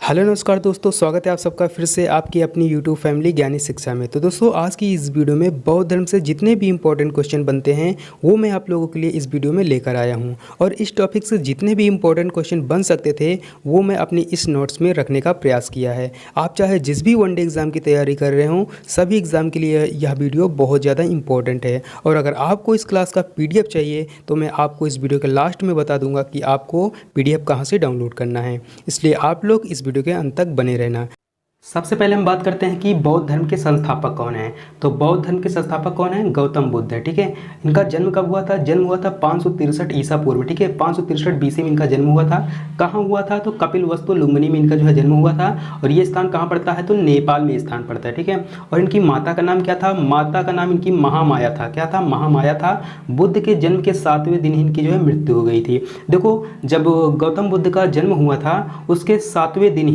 Hello नमस्कार दोस्तों, स्वागत है आप सबका फिर से आपकी अपनी यूट्यूब फैमिली ज्ञानी शिक्षा में। तो दोस्तों आज की इस वीडियो में बौद्ध धर्म से जितने भी इंपॉर्टेंट क्वेश्चन बनते हैं वो मैं आप लोगों के लिए इस वीडियो में लेकर आया हूं। और इस टॉपिक से जितने भी इंपॉर्टेंट क्वेश्चन बन सकते थे वो मैं अपनी इस नोट्स में रखने का प्रयास किया है। आप चाहे जिस भी वनडे एग्ज़ाम की तैयारी कर रहे हों, सभी एग्ज़ाम के लिए यह वीडियो बहुत ज़्यादा इंपॉर्टेंट है। और अगर आपको इस क्लास का PDF चाहिए तो मैं आपको इस वीडियो के लास्ट में बता दूंगा कि आपको PDF कहाँ से डाउनलोड करना है, इसलिए आप लोग इस वीडियो के अंत तक बने रहना। सबसे पहले हम बात करते हैं कि बौद्ध धर्म के संस्थापक कौन हैं। तो बौद्ध धर्म के संस्थापक कौन हैं? गौतम बुद्ध है। ठीक है, इनका जन्म कब हुआ था? जन्म हुआ था 563 ईसा पूर्व में। ठीक है, 563 BC में इनका जन्म हुआ था। कहाँ हुआ था? तो कपिलवस्तु लुम्बिनी में इनका जो है जन्म हुआ था। और ये स्थान कहाँ पड़ता है? तो नेपाल में स्थान पड़ता है। ठीक है, और इनकी माता का नाम क्या था? माता का नाम इनकी महामाया था। क्या था? महामाया था। बुद्ध के जन्म के 7वें दिन ही इनकी जो है मृत्यु हो गई थी। देखो, जब गौतम बुद्ध का जन्म हुआ था उसके 7वें दिन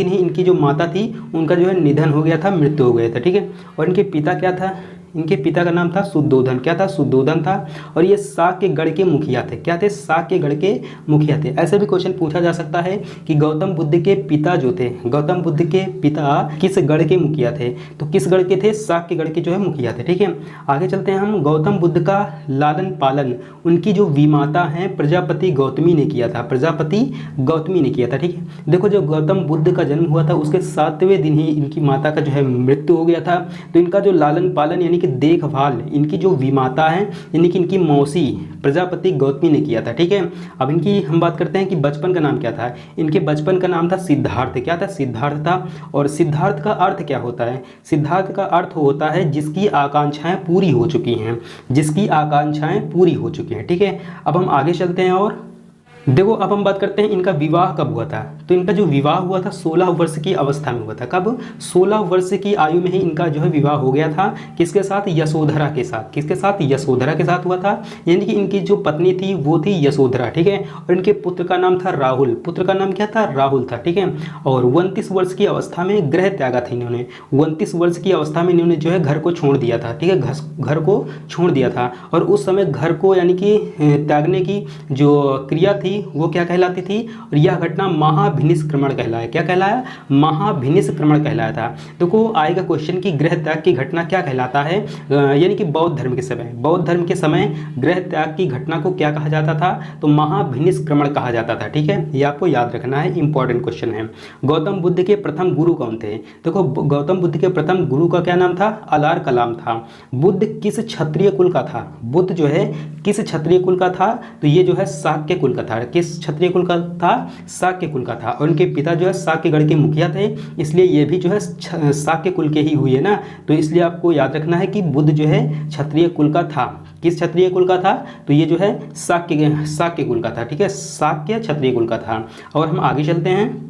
ही इनकी जो माता थी उनका जो है निधन हो गया था, मृत्यु हो गया था। ठीक है, और इनके पिता क्या था? इनके पिता का नाम था शुद्धोधन। क्या था? शुद्धोधन था। और ये साक्यगढ़ के मुखिया थे। क्या थे? साक्यगढ़ के मुखिया थे। ऐसे भी क्वेश्चन पूछा जा सकता है कि गौतम बुद्ध के पिता जो थे, गौतम बुद्ध के पिता किस गढ़ के मुखिया थे? तो किस गढ़ के थे? साक्यगढ़ के जो है मुखिया थे। ठीक है, आगे चलते हैं हम। गौतम बुद्ध का लालन पालन उनकी जो विमाता हैं प्रजापति गौतमी ने किया था। प्रजापति गौतमी ने किया था। ठीक है, देखो, जब गौतम बुद्ध का जन्म हुआ था उसके 7वें दिन ही इनकी माता का जो है मृत्यु हो गया था। तो इनका जो लालन पालन यानी कि देखभाल इनकी जो विमाता है यानी कि इनकी मौसी प्रजापति गौतमी ने किया था। ठीक है, अब इनकी हम बात करते हैं कि बचपन का नाम क्या था। इनके बचपन का नाम था सिद्धार्थ। क्या था? सिद्धार्थ था। और सिद्धार्थ का अर्थ क्या होता है? सिद्धार्थ का अर्थ होता है जिसकी आकांक्षाएं पूरी हो चुकी हैं, जिसकी आकांक्षाएं पूरी हो चुकी हैं। ठीक है, अब हम आगे चलते हैं और देखो, अब हम बात करते हैं इनका विवाह कब हुआ था। तो इनका जो विवाह हुआ था 16 वर्ष की अवस्था में हुआ था। कब? 16 वर्ष की आयु में ही इनका जो है विवाह हो गया था। किसके साथ? यशोधरा के साथ। किसके साथ? यशोधरा के साथ हुआ था। यानी कि इनकी जो पत्नी थी वो थी यशोधरा। ठीक है, और इनके पुत्र का नाम था राहुल। पुत्र का नाम क्या था? राहुल था। ठीक है, और 29 वर्ष की अवस्था में गृह त्यागा था इन्होंने। 29 वर्ष की अवस्था में इन्होंने जो है घर को छोड़ दिया था। ठीक है, घर को छोड़ दिया था। और उस समय घर को यानी कि त्यागने की जो क्रिया थी वो क्या कहलाती थी? और यह घटना महाभिनिष्क्रमण कहलाया। क्या कहलाया? महाभिनिष्क्रमण कहलाया था। देखो, आएगा क्वेश्चन कि गृह त्याग की घटना क्या कहलाता है। यानी कि बौद्ध धर्म के समय गृह त्याग की घटना को क्या कहा जाता था? तो महाभिनिष्क्रमण कहा जाता था। ठीक है, ये आपको याद रखना है, इंपॉर्टेंट क्वेश्चन है। गौतम बुद्ध के प्रथम गुरु कौन थे? देखो, गौतम बुद्ध के प्रथम गुरु का क्या नाम था? अलार कलाम था। बुद्ध किस क्षत्रिय कुल का था? बुद्ध जो है किस क्षत्रिय कुल का था? तो ये जो है शाक्य कुल का था। किस क्षत्रिय कुल का था? शाक्य कुल का था। और उनके पिता जो है शाक्यगढ़ के मुखिया थे, इसलिए ये भी जो है शाक्य कुल के ही हुए ना। तो इसलिए आपको याद रखना है कि बुद्ध जो है क्षत्रिय कुल का था। किस क्षत्रिय कुल का था? तो ये जो है शाक्य कुल का था। ठीक है, शाक्य क्षत्रिय कुल का था। और हम आगे चलते हैं।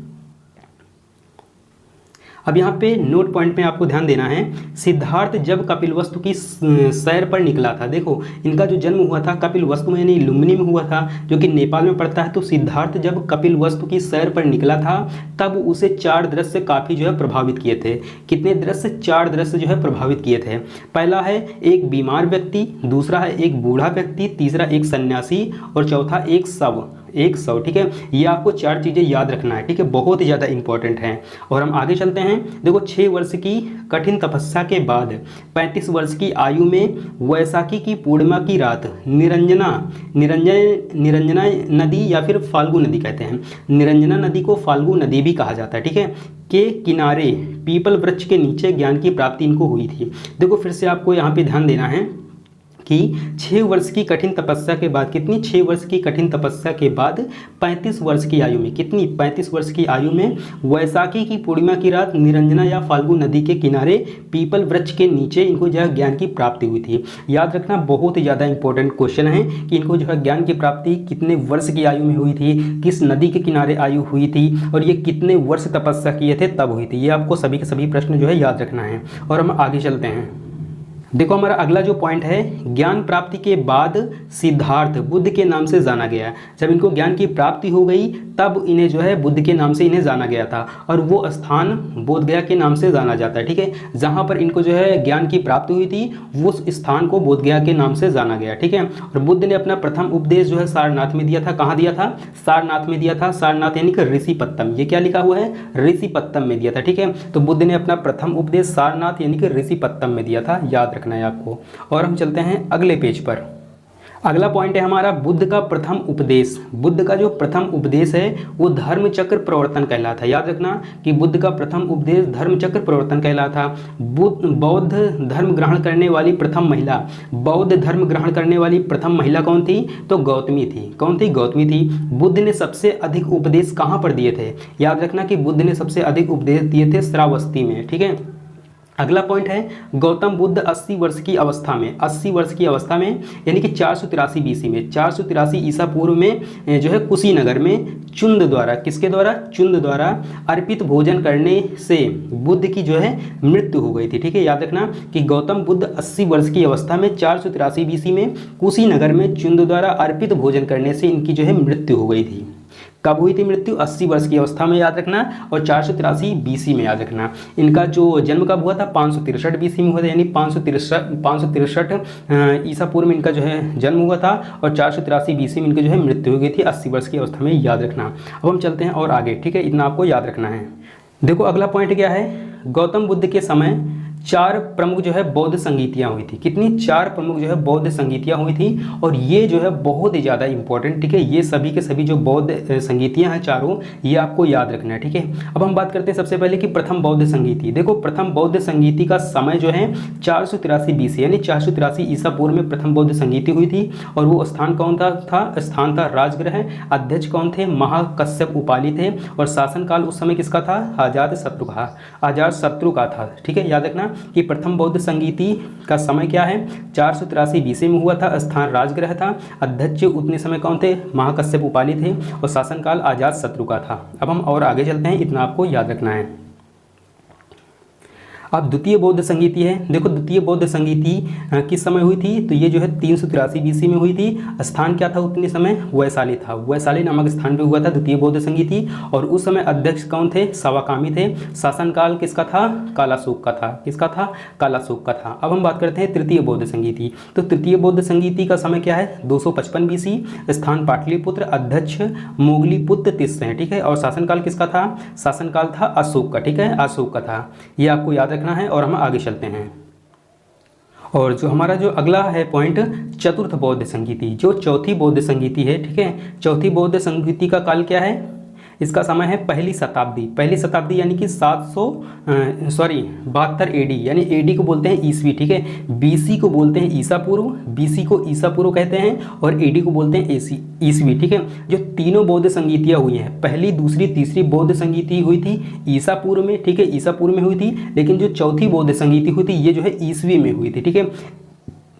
अब यहाँ पे नोट पॉइंट में आपको ध्यान देना है। सिद्धार्थ जब कपिलवस्तु की सैर पर निकला था। देखो, इनका जो जन्म हुआ था कपिलवस्तु में यानी लुम्बिनी में हुआ था, जो कि नेपाल में पड़ता है। तो सिद्धार्थ जब कपिलवस्तु की सैर पर निकला था तब उसे 4 दृश्य काफ़ी जो है प्रभावित किए थे। कितने दृश्य? 4 दृश्य जो है प्रभावित किए थे। पहला है एक बीमार व्यक्ति, दूसरा है एक बूढ़ा व्यक्ति, तीसरा एक सन्यासी और चौथा एक शव। ठीक है, ये आपको 4 चीज़ें याद रखना है। ठीक है, बहुत ही ज़्यादा इंपॉर्टेंट है। और हम आगे चलते हैं। देखो, 6 वर्ष की कठिन तपस्या के बाद 35 वर्ष की आयु में वैशाखी की पूर्णिमा की रात निरंजना नदी या फिर फाल्गु नदी कहते हैं। निरंजना नदी को फाल्गु नदी भी कहा जाता है। ठीक है, के किनारे पीपल वृक्ष के नीचे ज्ञान की प्राप्ति इनको हुई थी। देखो, फिर से आपको यहाँ पे ध्यान देना है कि 6 वर्ष की कठिन तपस्या के बाद, कितनी? 6 वर्ष की कठिन तपस्या के बाद 35 वर्ष की आयु में, कितनी? 35 वर्ष की आयु में वैशाखी की पूर्णिमा की रात निरंजना या फाल्गु नदी के किनारे पीपल वृक्ष के नीचे इनको जो है ज्ञान की प्राप्ति हुई थी। याद रखना, बहुत ही ज़्यादा इंपॉर्टेंट क्वेश्चन है कि इनको जो है ज्ञान की प्राप्ति कितने वर्ष की आयु में हुई थी, किस नदी के किनारे आयु हुई थी और ये कितने वर्ष तपस्या किए थे तब हुई थी। ये आपको सभी के सभी प्रश्न जो है याद रखना है। और हम आगे चलते हैं। देखो हमारा अगला जो पॉइंट है, ज्ञान प्राप्ति के बाद सिद्धार्थ बुद्ध के नाम से जाना गया। जब इनको ज्ञान की प्राप्ति हो गई तब इन्हें जो है बुद्ध के नाम से इन्हें जाना गया था, और वो स्थान बोधगया के नाम से जाना जाता है। ठीक है, जहाँ पर इनको जो है ज्ञान की प्राप्ति हुई थी वो स्थान को बोधगया के नाम से जाना गया। ठीक है, और बुद्ध ने अपना प्रथम उपदेश जो है सारनाथ में दिया था। कहाँ दिया था? सारनाथ में दिया था। सारनाथ यानी कि ऋषिपत्तम, ये क्या लिखा हुआ है? ऋषिपत्तम में दिया था। ठीक है, तो बुद्ध ने अपना प्रथम उपदेश सारनाथ यानी कि ऋषिपत्तम में दिया था, याद रखना है आपको। और हम चलते हैं अगले पेज पर। अगला पॉइंट है हमारा बुद्ध का प्रथम उपदेश। बुद्ध का जो प्रथम उपदेश है वो धर्मचक्र प्रवर्तन कहलाता है। याद रखना कि बुद्ध का प्रथम उपदेश धर्मचक्र प्रवर्तन कहलाता। बौद्ध धर्म ग्रहण करने वाली प्रथम महिला, बौद्ध धर्म ग्रहण करने वाली प्रथम महिला कौन थी? तो गौतमी थी। कौन थी? गौतमी थी। बुद्ध ने सबसे अधिक उपदेश कहाँ पर दिए थे? याद रखना कि बुद्ध ने सबसे अधिक उपदेश दिए थे श्रावस्ती में। ठीक है, अगला पॉइंट है गौतम बुद्ध 80 वर्ष की अवस्था में, 80 वर्ष की अवस्था में यानी कि 483 बीसी में, 483 ईसा पूर्व में जो है कुशीनगर में चुंद द्वारा, किसके द्वारा? चुंद द्वारा अर्पित भोजन करने से बुद्ध की जो है मृत्यु हो गई थी। ठीक है, याद रखना कि गौतम बुद्ध 80 वर्ष की अवस्था में 483 बीसी में कुशीनगर में चुंद द्वारा अर्पित भोजन करने से इनकी जो है मृत्यु हो गई थी। कब हुई थी मृत्यु? 80 वर्ष की अवस्था में, याद रखना, और 483 बीसी में, याद रखना। इनका जो जन्म कब हुआ था? 563 बीसी में हुआ था, यानी 563 ईसा पूर्व में इनका जो है जन्म हुआ था, और 483 बीसी में इनकी जो है मृत्यु हो गई थी 80 वर्ष की अवस्था में, याद रखना। अब हम चलते हैं और आगे। ठीक है, इतना आपको याद रखना है। देखो अगला पॉइंट क्या है, गौतम बुद्ध के समय 4 प्रमुख जो है बौद्ध संगीतियाँ हुई थी। कितनी? 4 प्रमुख जो है बौद्ध संगीतियाँ हुई थी, और ये जो है बहुत ही ज़्यादा इंपॉर्टेंट। ठीक है, ये सभी के सभी जो बौद्ध संगीतियाँ हैं चारों, ये आपको याद रखना है। ठीक है, अब हम बात करते हैं सबसे पहले कि प्रथम बौद्ध संगीति। देखो प्रथम बौद्ध संगीति का समय जो है 483 बीसी यानी 483 ईसा पूर्व में प्रथम बौद्ध संगीति हुई थी, और वो स्थान कौन था? स्थान था राजगृह। अध्यक्ष कौन थे? महाकश्यप उपाली थे, और शासनकाल उस समय किसका था? अजातशत्रु का था। ठीक है, याद रखना कि प्रथम बौद्ध संगीति का समय क्या है? 483 बीसी में हुआ था, स्थान राजगृह था, अध्यक्ष उतने समय कौन थे? महाकश्यप उपाली थे, और शासनकाल अजातशत्रु का था। अब हम और आगे चलते हैं, इतना आपको याद रखना है। अब द्वितीय बौद्ध संगीति है। देखो द्वितीय बौद्ध संगीति किस समय हुई थी? तो ये जो है 383 बीसी में हुई थी। स्थान क्या था उतने समय? वैशाली था। वैशाली नामक स्थान पे हुआ था द्वितीय बौद्ध संगीति, और उस समय अध्यक्ष कौन थे? सवाकामी थे। शासनकाल किसका था? कालाशोक का था। किसका था? कालाशोक का था। अब हम बात करते हैं तृतीय बौद्ध संगीति। तो तृतीय बौद्ध संगीति का समय क्या है? 255 बीसी, स्थान पाटलिपुत्र, अध्यक्ष मोगलीपुत्र तिस्स हैं। ठीक है, और शासनकाल किसका था? शासनकाल था अशोक का। ठीक है, अशोक का था। ये आपको याद रखना है, और हम आगे चलते हैं। और जो हमारा जो अगला है पॉइंट, चतुर्थ बौद्ध संगीति, जो चौथी बौद्ध संगीति है। ठीक है, चौथी बौद्ध संगीति का काल क्या है? इसका समय है पहली शताब्दी। पहली शताब्दी यानी कि 72 एडी, यानी एडी को बोलते हैं ईसवी। ठीक है, बीसी को बोलते हैं ईसा पूर्व, बीसी को ईसा पूर्व कहते हैं, और एडी को बोलते हैं ईसवी। ठीक है, जो तीनों बौद्ध संगीतियाँ हुई हैं, पहली, दूसरी, तीसरी बौद्ध संगीति हुई थी ईसा पूर्व में। ठीक है, ईसा पूर्व में हुई थी, लेकिन जो चौथी बौद्ध संगीति हुई थी ये जो है ईसवी में हुई थी। ठीक है,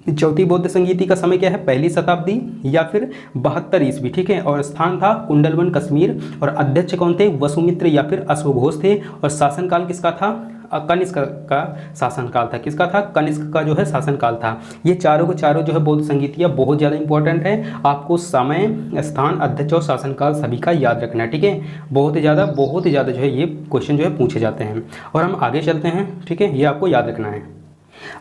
चौथी बौद्ध संगीति का समय क्या है? पहली शताब्दी या फिर 72 ईस्वी। ठीक है, और स्थान था कुंडलवन कश्मीर, और अध्यक्ष कौन थे? वसुमित्र या फिर अश्वघोष थे, और शासनकाल किसका था? कनिष्क का शासनकाल था। किसका था? कनिष्क का जो है शासनकाल था। ये चारों के चारों जो है बौद्ध संगीतियाँ बहुत ज़्यादा इंपॉर्टेंट है। आपको समय, स्थान, अध्यक्ष और शासनकाल सभी का याद रखना है। ठीक है, बहुत ही ज़्यादा जो है ये क्वेश्चन जो है पूछे जाते हैं। और हम आगे चलते हैं। ठीक है, ये आपको याद रखना है।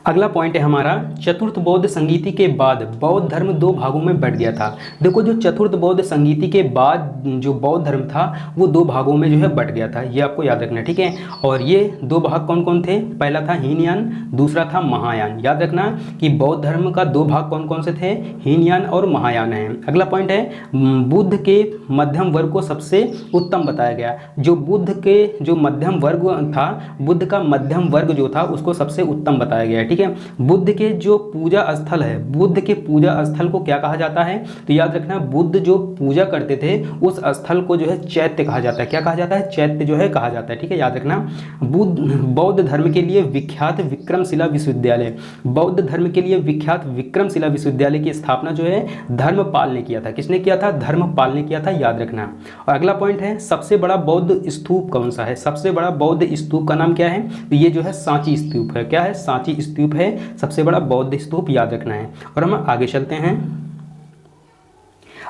अगला पॉइंट है हमारा, चतुर्थ बौद्ध संगीति के बाद बौद्ध धर्म 2 भागों में बट गया था। देखो जो चतुर्थ बौद्ध संगीति के बाद जो बौद्ध धर्म था वो 2 भागों में जो है बट गया था। ये आपको याद रखना है। ठीक है, और ये 2 भाग कौन कौन थे? पहला था हीनयान, दूसरा था महायान। याद रखना कि बौद्ध धर्म का 2 भाग कौन कौन से थे? हीनयान और महायान है। अगला पॉइंट है, बुद्ध के मध्यम वर्ग को सबसे उत्तम बताया गया। जो बुद्ध के जो मध्यम वर्ग था, बुद्ध का मध्यम वर्ग जो था उसको सबसे उत्तम बताया गया है। ठीक है, बुद्ध के जो पूजा स्थल है, बुद्ध के पूजा स्थल को क्या कहा जाता है? तो याद रखना बुद्ध जो पूजा करते थे उस स्थल को जो है चैत्य कहा जाता है। क्या कहा जाता है? चैत्य जो है कहा जाता है। ठीक है, याद रखना। बौद्ध धर्म के लिए विख्यात विक्रमशिला विश्वविद्यालय, बौद्ध धर्म के लिए विख्यात विक्रमशिला विश्वविद्यालय की स्थापना जो है धर्मपाल ने किया था। किसने किया था? धर्मपाल ने किया था, याद रखना। और अगला पॉइंट है, सबसे बड़ा बौद्ध स्तूप कौन सा है? सबसे बड़ा बौद्ध स्तूप का नाम क्या है? तो ये जो है सांची स्तूप है। क्या है? सांची काशी स्तूप है सबसे बड़ा बौद्ध स्तूप, याद रखना है। और हम आगे चलते हैं।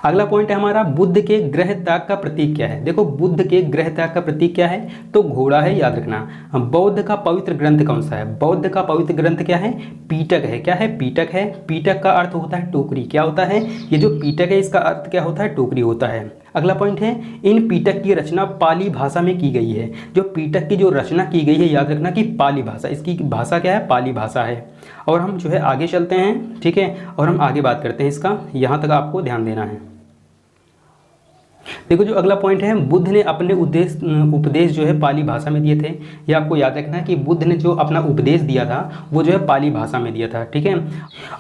अगला पॉइंट है हमारा, बुद्ध के गृह त्याग का प्रतीक क्या है। देखो बुद्ध के गृह त्याग का प्रतीक क्या है, तो घोड़ा है, याद रखना। बौद्ध का पवित्र ग्रंथ कौन सा है, बौद्ध का पवित्र ग्रंथ क्या है, पीटक है। क्या है, पीटक है। पीटक का अर्थ होता है टोकरी। क्या होता है, ये जो पीटक है इसका अर्थ क्या होता है, टोकरी होता है। अगला पॉइंट है, इन पीटक की रचना पाली भाषा में की गई है। जो पीटक की जो रचना की गई है, याद रखना कि पाली भाषा, इसकी भाषा क्या है, पाली भाषा है। और हम जो है आगे चलते हैं, ठीक है, और हम आगे बात करते हैं इसका, यहाँ तक आपको ध्यान देना है। देखो जो अगला पॉइंट है, बुद्ध ने अपने उपदेश जो है पाली भाषा में दिए थे। ये आपको याद रखना है कि बुद्ध ने जो अपना उपदेश दिया था वो जो है पाली भाषा में दिया था, ठीक है।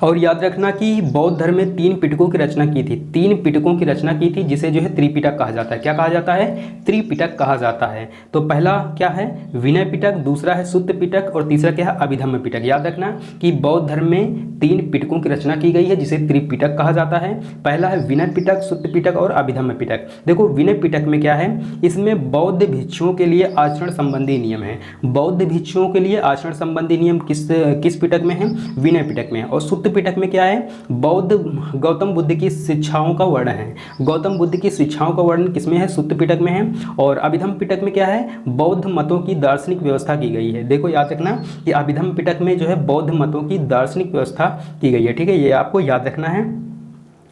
और याद रखना कि बौद्ध धर्म में 3 पिटकों की रचना की थी, 3 पिटकों की रचना की थी, जिसे जो है त्रिपिटक कहा जाता है। क्या कहा जाता है, त्रिपिटक कहा जाता है। तो पहला क्या है, विनय पिटक, दूसरा है सुत्त पिटक, और तीसरा क्या है, अभिधम्म पिटक। याद रखना कि बौद्ध धर्म में 3 पिटकों की रचना की गई है जिसे त्रिपिटक कहा जाता है। पहला है विनय पिटक, सुत्त पिटक और अभिधम्म पिटक। देखो विनय पिटक में क्या है, इसमें बौद्ध भिक्षुओं के लिए आचरण संबंधी नियम है। बौद्ध भिक्षुओं के लिए आचरण संबंधी नियम किस पिटक में है, विनय पिटक में। और सुत्त पिटक में क्या है, बौद्ध गौतम बुद्ध की शिक्षाओं का वर्णन है। गौतम बुद्ध की शिक्षाओं का वर्णन किसमें है, सुत्त पिटक में है। और अभिधम्म पिटक में क्या है, बौद्ध मतों की दार्शनिक व्यवस्था की गई है। देखो याद रखना कि अभिधम्म पिटक में जो है बौद्ध मतों की दार्शनिक व्यवस्था की गई है, ठीक है, ये आपको याद रखना है।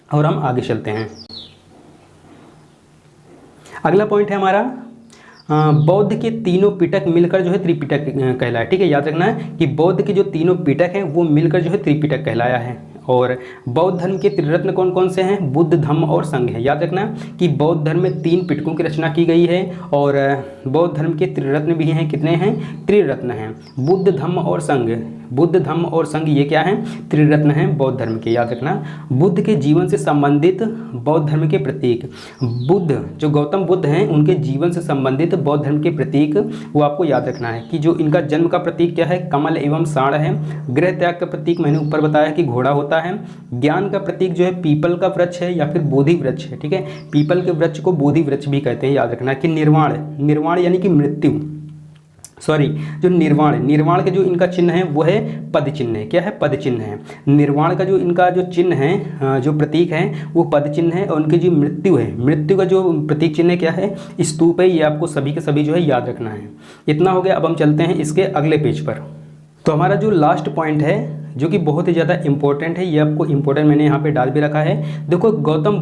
और हम आगे चलते हैं। अगला पॉइंट है हमारा, बौद्ध के तीनों पिटक मिलकर जो है त्रिपिटक कहलाया। ठीक है, याद रखना है कि बौद्ध के जो तीनों पिटक हैं वो मिलकर जो है त्रिपिटक कहलाया है। और बौद्ध धर्म के त्रिरत्न कौन कौन से हैं, बुद्ध, धम्म और संघ है। याद रखना कि बौद्ध धर्म में 3 पिटकों की रचना की गई है और बौद्ध धर्म के त्रिरत्न भी हैं। कितने हैं, त्रिरत्न हैं, बुद्ध, धम्म और संघ। बुद्ध, धम्म और संघ ये क्या हैं, त्रिरत्न हैं बौद्ध धर्म के। याद रखना बुद्ध के जीवन से संबंधित बौद्ध धर्म के प्रतीक, बुद्ध जो गौतम बुद्ध हैं उनके जीवन से संबंधित बौद्ध धर्म के प्रतीक वो आपको याद रखना है कि जो इनका जन्म का प्रतीक क्या है, कमल एवं साड़ है। गृह त्याग का प्रतीक मैंने ऊपर बताया कि घोड़ा होता है। ज्ञान का प्रतीक जो है पीपल का वृक्ष है या फिर बोधि वृक्ष है। ठीक है, पीपल के वृक्ष को बोधि वृक्ष भी कहते हैं। याद रखना कि निर्वाण यानी कि मृत्यु, जो निर्वाण के जो इनका चिन्ह है वो है पद चिन्ह है। क्या है, पद चिन्ह है। निर्वाण का जो इनका जो चिन्ह है, जो प्रतीक है वो पद चिन्ह है। और उनकी जो मृत्यु है, मृत्यु का जो प्रतीक चिन्ह है क्या है, स्तूप है। ये आपको सभी के सभी जो है याद रखना है। इतना हो गया। अब हम चलते हैं इसके अगले पेज पर। तो हमारा जो लास्ट पॉइंट है जो कि बहुत ही ज़्यादा इंपॉर्टेंट है, ये आपको इंपॉर्टेंट मैंने यहाँ पे डाल भी रखा है। देखो गौतम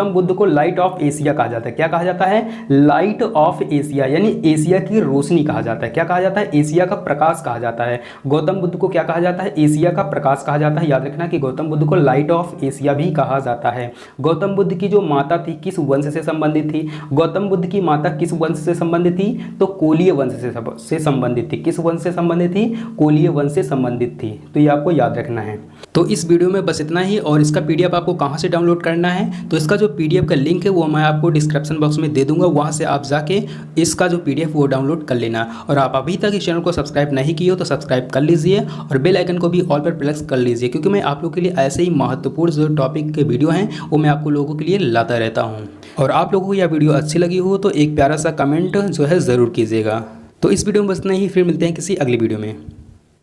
बुद्ध को लाइट ऑफ एशिया कहा जाता है। क्या कहा जाता है, लाइट ऑफ एशिया, यानी एशिया की रोशनी कहा जाता है। क्या कहा जाता है, एशिया का प्रकाश कहा जाता है। गौतम बुद्ध को क्या कहा जाता है, एशिया का प्रकाश कहा जाता है। याद रखना कि गौतम बुद्ध को लाइट ऑफ एशिया भी कहा जाता है। गौतम बुद्ध की जो माता थी किस वंश से संबंधित थी, गौतम बुद्ध की माता किस वंश से संबंधित थी, तो कोलीय वंश से संबंधित थी। किस वंश से संबंधित थी, कोलीय वंश से संबंधित थी। तो ये आपको याद रखना है। तो इस वीडियो में बस इतना ही। और इसका पीडीएफ आपको कहाँ से डाउनलोड करना है, तो इसका जो पीडीएफ का लिंक है वो मैं आपको डिस्क्रिप्शन बॉक्स में दे दूंगा, वहाँ से आप जाके इसका जो पीडीएफ वो डाउनलोड कर लेना। और आप अभी तक इस चैनल को सब्सक्राइब नहीं किए हो तो सब्सक्राइब कर लीजिए और बेल आइकन को भी ऑल पर प्रेस कर लीजिए, क्योंकि मैं आप लोगों के लिए ऐसे ही महत्वपूर्ण जो टॉपिक के वीडियो हैं वो मैं आपको लोगों के लिए लाता रहता हूँ। और आप लोगों को यह वीडियो अच्छी लगी हो तो एक प्यारा सा कमेंट जो है ज़रूर कीजिएगा। तो इस वीडियो में बस इतना ही, फिर मिलते हैं किसी अगली वीडियो में।